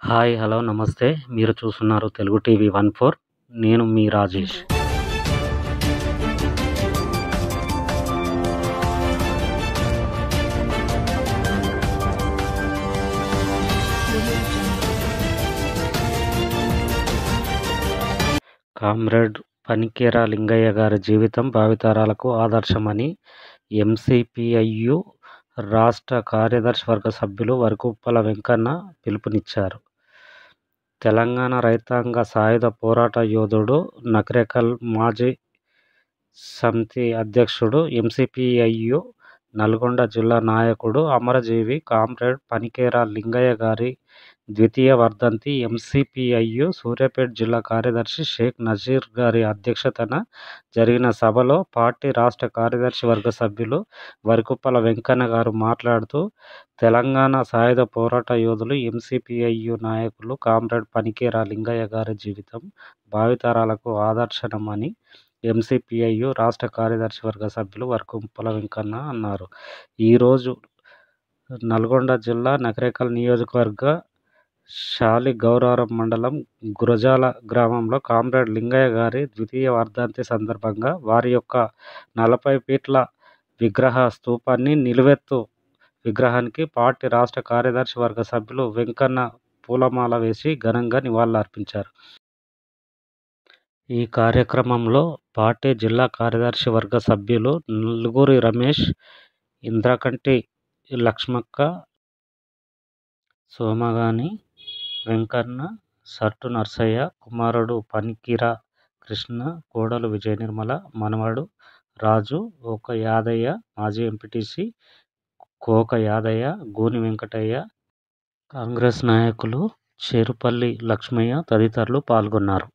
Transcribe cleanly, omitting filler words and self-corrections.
Hi! Hello! నమస్తే. మీరు చూస్తున్నారు తెలుగు టీవీ 14. నేను మీ రాజేష్. కామ్రేడ్ పనికేర లింగయ్య గారి జీవితం భావితరాలకు ఆదర్శమని ఎంసీపీఐయు రాష్ట్ర కార్యదర్శివర్గ సభ్యులు వరకుప్పల వెంకన్న పిలుపునిచ్చారు. తెలంగాణ రైతాంగ సాయుధ పోరాట యోధుడు, నకరేకల్ మాజీ సమితి అధ్యక్షుడు, ఎంసీపీఐయు నల్గొండ జిల్లా నాయకుడు, అమరజీవి కామ్రేడ్ పనికేర లింగయ్య గారి ద్వితీయ వర్ధంతి ఎంసీపీఐయు సూర్యాపేట జిల్లా కార్యదర్శి షేక్ నజీర్ గారి అధ్యక్షతన జరిగిన సభలో పార్టీ రాష్ట్ర కార్యదర్శి వర్గ సభ్యులు వరకుప్పల వెంకన్న గారు మాట్లాడుతూ, తెలంగాణ సాయుధ పోరాట యోధులు, ఎంసీపీఐయు నాయకులు కామ్రేడ్ పనికేర లింగయ్య గారి జీవితం భావితరాలకు ఆదర్శనమని ఎంసీపీఐయు రాష్ట్ర కార్యదర్శి వర్గ సభ్యులు వరకుప్పల వెంకన్న అన్నారు. ఈరోజు నల్గొండ జిల్లా నకరేకల్ నియోజకవర్గ శాలిగౌరారం మండలం గురజాల గ్రామంలో కామ్రేడ్ లింగయ్య గారి ద్వితీయ వర్ధంతి సందర్భంగా వారి యొక్క 40 ఫీట్ల విగ్రహ స్తూపాన్ని, నిలువెత్తు విగ్రహానికి పార్టీ రాష్ట్ర కార్యదర్శి వర్గ సభ్యులు వెంకన్న పూలమాల వేసి ఘనంగా నివాళులర్పించారు. ఈ కార్యక్రమంలో పార్టీ జిల్లా కార్యదర్శి వర్గ సభ్యులు నల్గురి రమేష్, ఇంద్రకంటి లక్ష్మక్క, సోమగాని వెంకన్న, సట్టు నర్సయ్య, కుమారుడు పనికిర కృష్ణ, కోడలు విజయనిర్మల, మనవడు రాజు, ఓక యాదయ్య, మాజీ ఎంపీటీసీ కోక యాదయ్య, గూని వెంకటయ్య, కాంగ్రెస్ నాయకులు చేరుపల్లి లక్ష్మయ్య తదితరులు పాల్గొన్నారు.